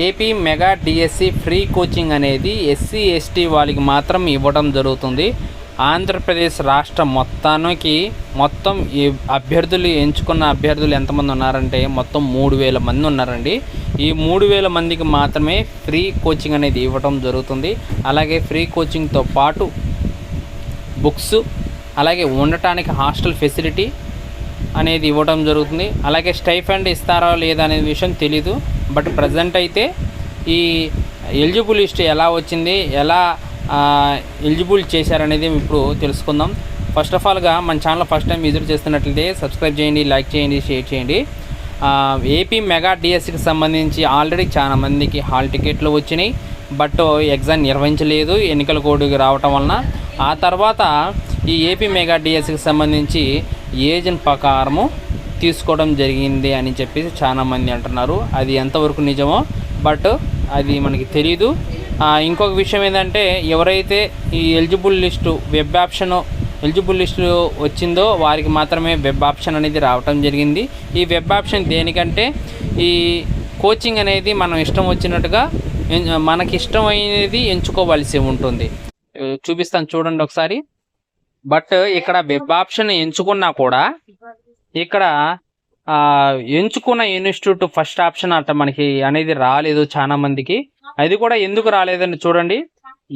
AP mega DSC free coaching అనేది SC ST వాళ్ళకి మాత్రం ఇవ్వడం జరుగుతుంది. ఆంధ్రప్రదేశ్ రాష్ట్రం మొత్తం ఈ అభ్యర్థులు ఎంచుకున్న అభ్యర్థులు ఎంతమంది ఉన్నారంటే మొత్తం 3000 మంది ఉన్నారండి. ఈ 3000 మందికి మాత్రమే ఫ్రీ కోచింగ్ అనేది ఇవ్వడం జరుగుతుంది. అలాగే ఫ్రీ కోచింగ్తో పాటు బుక్స్, అలాగే ఉండటానికి హాస్టల్ ఫెసిలిటీ అనేది ఇవ్వడం జరుగుతుంది. అలాగే స్టైఫండ్ ఇస్తారా లేదా అనే విషయం తెలీదు. బట్ ప్రజెంట్ అయితే ఈ ఎలిజిబుల్ లిస్ట్ ఎలా వచ్చింది, ఎలా ఎలిజిబుల్ చేశారనేది ఇప్పుడు తెలుసుకుందాం. ఫస్ట్ ఆఫ్ ఆల్గా మన ఛానల్ ఫస్ట్ టైం విజిట్ చేస్తున్నట్లయితే సబ్స్క్రైబ్ చేయండి, లైక్ చేయండి, షేర్ చేయండి. ఏపీ మెగా డిఎస్సికి సంబంధించి ఆల్రెడీ చాలా మందికి హాల్ టికెట్లు వచ్చినాయి. బట్ ఎగ్జామ్ నిర్వహించలేదు ఎన్నికల కోడ్కి రావటం వలన. ఆ తర్వాత ఈ ఏపీ మెగా డిఎస్సికి సంబంధించి ఏజ్ ప్రకారము తీసుకోవడం జరిగింది అని చెప్పేసి చాలామంది అంటున్నారు. అది ఎంతవరకు నిజమో బట్ అది మనకి తెలీదు. ఇంకొక విషయం ఏంటంటే ఎవరైతే ఈ ఎలిజిబుల్ లిస్టు వచ్చిందో వారికి మాత్రమే వెబ్ ఆప్షన్ అనేది రావటం జరిగింది. ఈ వెబ్ ఆప్షన్ దేనికంటే ఈ కోచింగ్ అనేది మనం ఇష్టం వచ్చినట్టుగా మనకి ఇష్టమైనది ఎంచుకోవాల్సి ఉంటుంది. చూపిస్తాను చూడండి ఒకసారి. బట్ ఇక్కడ వెబ్ ఆప్షన్ ఎంచుకున్నా కూడా ఇక్కడ ఎంచుకున్న ఇన్స్టిట్యూట్ ఫస్ట్ ఆప్షన్ అట్లా మనకి అనేది రాలేదు చాలా మందికి. అది కూడా ఎందుకు రాలేదని చూడండి.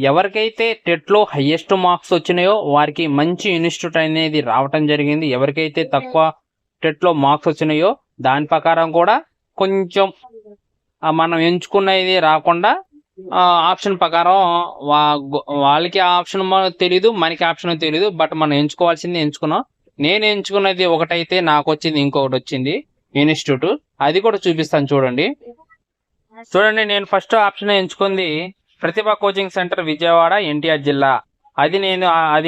ఎవరికైతే టెట్లో హయ్యెస్ట్ మార్క్స్ వచ్చినాయో వారికి మంచి ఇన్స్టిట్యూట్ అనేది రావటం జరిగింది. ఎవరికైతే తక్కువ టెట్లో మార్క్స్ వచ్చినాయో దాని ప్రకారం కూడా కొంచెం మనం ఎంచుకున్నది రాకుండా ఆప్షన్ ప్రకారం వాళ్ళకి ఆప్షన్ తెలీదు, మనకి ఆప్షన్ తెలీదు. బట్ మనం ఎంచుకోవాల్సింది ఎంచుకున్నాం. నేను ఎంచుకున్నది ఒకటైతే నాకు వచ్చింది ఇంకొకటి వచ్చింది ఇన్స్టిట్యూట్. అది కూడా చూపిస్తాను చూడండి. నేను ఫస్ట్ ఆప్షన్ ఎంచుకుంది ప్రతిభ కోచింగ్ సెంటర్ విజయవాడ ఎన్టీఆర్ జిల్లా. అది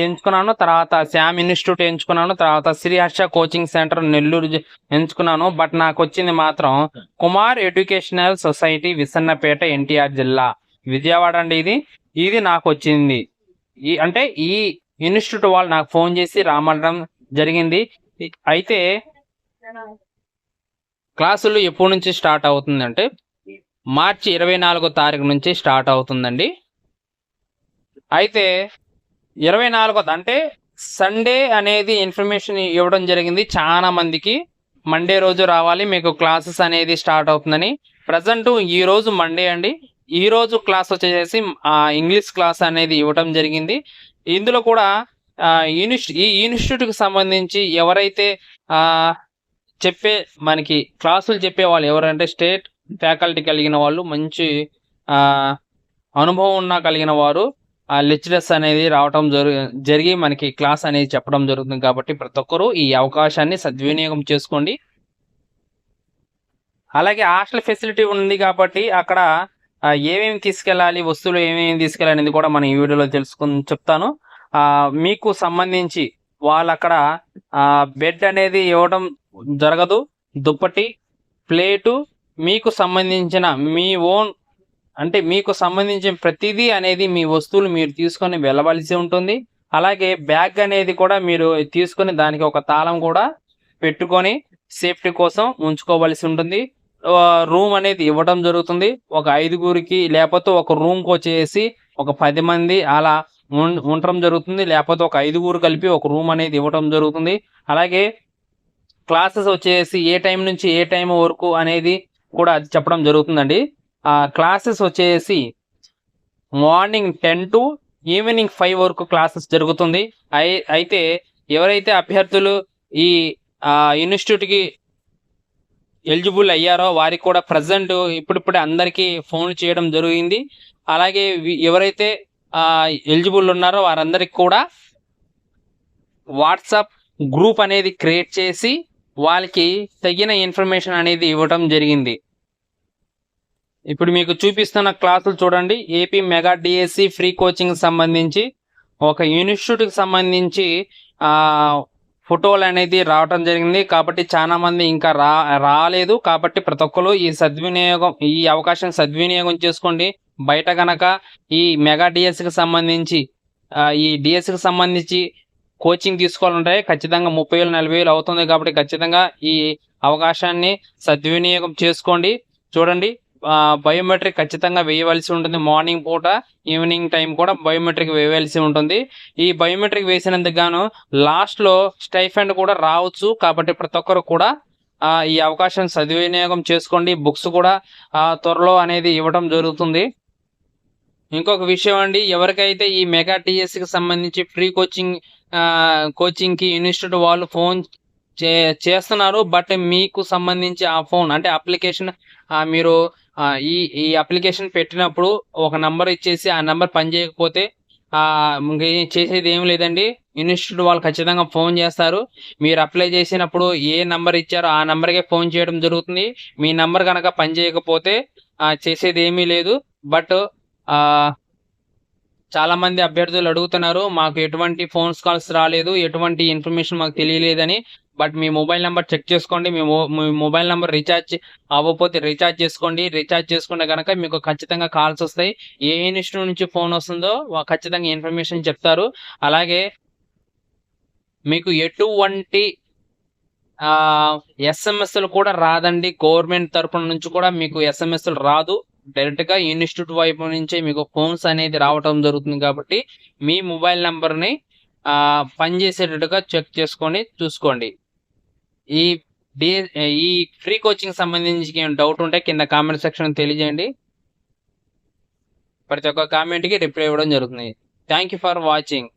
ఎంచుకున్నాను. తర్వాత శామ్ ఇన్స్టిట్యూట్ ఎంచుకున్నాను. తర్వాత శ్రీహర్ష కోచింగ్ సెంటర్ నెల్లూరు ఎంచుకున్నాను. బట్ నాకు వచ్చింది మాత్రం కుమార్ ఎడ్యుకేషనల్ సొసైటీ విసన్నపేట ఎన్టీఆర్ జిల్లా విజయవాడ అండి. ఇది నాకు వచ్చింది. ఈ ఇన్స్టిట్యూట్ వాళ్ళు నాకు ఫోన్ చేసి రామడం జరిగింది. అయితే క్లాసులు ఎప్పటి నుంచి స్టార్ట్ అవుతుందంటే మార్చి 24వ తారీఖు నుంచి స్టార్ట్ అవుతుందండి. అయితే 24 అంటే సండే అనేది ఇన్ఫర్మేషన్ ఇవ్వడం జరిగింది చాలా మందికి. మండే రోజు రావాలి మీకు క్లాసెస్ అనేది స్టార్ట్ అవుతుందని. ప్రజెంట్ ఈ రోజు మండే అండి. ఈ రోజు క్లాస్ వచ్చేసి ఇంగ్లీష్ క్లాస్ అనేది ఇవ్వడం జరిగింది. ఇందులో కూడా ఈ ఇన్స్టిట్యూట్కి సంబంధించి ఎవరైతే మనకి క్లాసులు చెప్పే వాళ్ళు ఎవరంటే స్టేట్ ఫ్యాకల్టీ కలిగిన వాళ్ళు, మంచి అనుభవం కలిగిన వారు లెక్చరర్స్ అనేది రావటం జరిగి మనకి క్లాస్ అనేది చెప్పడం జరుగుతుంది. కాబట్టి ప్రతి ఒక్కరూ ఈ అవకాశాన్ని సద్వినియోగం చేసుకోండి. అలాగే హాస్టల్ ఫెసిలిటీ ఉంది కాబట్టి అక్కడ ఏమేమి తీసుకెళ్ళాలి, వస్తువులు ఏమేమి తీసుకెళ్ళాలి అనేది కూడా మనం ఈ వీడియోలో చెప్తాను. మీకు సంబంధించి వాళ్ళు అక్కడ బెడ్ అనేది ఇవ్వడం జరగదు. దుప్పటి, ప్లేటు, మీకు సంబంధించిన మీ ఓన్ మీకు సంబంధించిన ప్రతిదీ అనేది మీ వస్తువులు మీరు తీసుకొని వెళ్ళవలసి ఉంటుంది. అలాగే బ్యాగ్ అనేది కూడా మీరు తీసుకొని దానికి ఒక తాళం కూడా పెట్టుకొని సేఫ్టీ కోసం ఉంచుకోవలసి ఉంటుంది. రూమ్ అనేది ఇవ్వడం జరుగుతుంది. ఒక 5గురికి లేకపోతే ఒక రూమ్కి వచ్చేసి ఒక 10 మంది అలా ఉండటం జరుగుతుంది. లేకపోతే ఒక 5గురు కలిపి ఒక రూమ్ అనేది ఇవ్వడం జరుగుతుంది. అలాగే క్లాసెస్ వచ్చేసి ఏ టైం నుంచి ఏ టైం వరకు అనేది కూడా చెప్పడం జరుగుతుందండి. క్లాసెస్ వచ్చేసి మార్నింగ్ 10 to ఈవినింగ్ 5 వరకు క్లాసెస్ జరుగుతుంది. అయితే ఎవరైతే అభ్యర్థులు ఈ ఇన్స్టిట్యూట్కి ఎలిజిబుల్ అయ్యారో వారికి కూడా ప్రజెంట్ ఇప్పుడిప్పుడే అందరికీ ఫోన్ చేయడం జరిగింది. అలాగే ఎవరైతే ఎలిజిబుల్ ఉన్నారో వారందరికి కూడా వాట్సాప్ గ్రూప్ అనేది క్రియేట్ చేసి వాళ్ళకి తగిన ఇన్ఫర్మేషన్ అనేది ఇవ్వడం జరిగింది. ఇప్పుడు మీకు చూపిస్తున్న క్లాసులు చూడండి. AP mega DSC free coaching సంబంధించి ఒక ఇన్స్టిట్యూట్కి సంబంధించి ఫోటోలు అనేది రావడం జరిగింది. కాబట్టి చాలా మంది ఇంకా రాలేదు. కాబట్టి ప్రతి ఒక్కరు ఈ అవకాశం సద్వినియోగం చేసుకోండి. బయట గనక ఈ మెగా డిఎస్సికి సంబంధించి కోచింగ్ తీసుకోవాలంటే ఖచ్చితంగా 30,000 40,000 అవుతుంది. కాబట్టి ఖచ్చితంగా ఈ అవకాశాన్ని సద్వినియోగం చేసుకోండి. చూడండి, బయోమెట్రిక్ ఖచ్చితంగా వేయవలసి ఉంటుంది. మార్నింగ్ పూట, ఈవినింగ్ టైం కూడా బయోమెట్రిక్ వేయవలసి ఉంటుంది. ఈ బయోమెట్రిక్ వేసినందుకు గాను లాస్ట్‌లో స్టైఫండ్ కూడా రావచ్చు. కాబట్టి ప్రతి ఒక్కరు కూడా ఈ అవకాశం సద్వినియోగం చేసుకోండి. బుక్స్ కూడా త్వరలో అనేది ఇవ్వడం జరుగుతుంది. ఇంకొక విషయం అండి, ఎవరికైతే ఈ మెగా టీఎస్‌కి సంబంధించి ఫ్రీ కోచింగ్‌కి ఇన్‌స్టిట్యూట్ వాళ్ళు ఫోన్ చేస్తున్నారు. బట్ మీకు సంబంధించి ఆ ఫోన్ అంటే అప్లికేషన్ మీరు ఈ అప్లికేషన్ పెట్టినప్పుడు ఒక నంబర్ ఇచ్చేసి ఆ నంబర్ పనిచేయకపోతే ఇంకేం చేసేది ఏమి లేదండి. ఇన్‌స్టిట్యూట్ వాళ్ళు ఖచ్చితంగా ఫోన్ చేస్తారు. మీరు అప్లై చేసినప్పుడు ఏ నంబర్ ఇచ్చారో ఆ నంబర్‌కే ఫోన్ చేయడం జరుగుతుంది. మీ నంబర్ గనక పనిచేయకపోతే చేసేది ఏమీ లేదు. బట్ ఆహ్, చాలామంది అభ్యర్థులు అడుగుతున్నారు. మాకు ఎటువంటి ఫోన్స్ కాల్స్ రాలేదు. ఎటువంటి ఇన్ఫర్మేషన్ మాకు తెలియలేదని. బట్ మీ మొబైల్ నంబర్ చెక్ చేసుకోండి. మీ మొబైల్ నంబర్ రీచార్జ్ అవ్వకపోతే రీచార్జ్ చేసుకోండి. రీచార్జ్ చేసుకుంటే గనక మీకు ఖచ్చితంగా కాల్స్ వస్తాయి. ఏ ఇన్‌స్టిట్యూట్ నుంచి ఫోన్ వస్తుందో ఖచ్చితంగా ఇన్ఫర్మేషన్ చెప్తారు. అలాగే మీకు ఎటువంటి ఎస్ఎంఎస్‌లు కూడా రాదండి. గవర్నమెంట్ తరపున నుంచి కూడా మీకు ఎస్ఎంఎస్‌లు రాదు. డైరెక్ట్‌గా ఇన్‌స్టిట్యూట్ వైపు నుంచే మీకు ఫోన్స్ అనేది రావటం జరుగుతుంది కాబట్టి, మీ మొబైల్ నంబర్‌ని పనిచేసేటట్టుగా చెక్ చేసుకొని చూసుకోండి. ఈ డి ఈ ఫ్రీ కోచింగ్ సంబంధించి ఏమైనా డౌట్ ఉంటే కింద కామెంట్ సెక్షన్‌లో తెలియజేయండి. ప్రతి ఒక్క కామెంట్‌కి రిప్లై ఇవ్వడం జరుగుతుంది. Thank you for watching.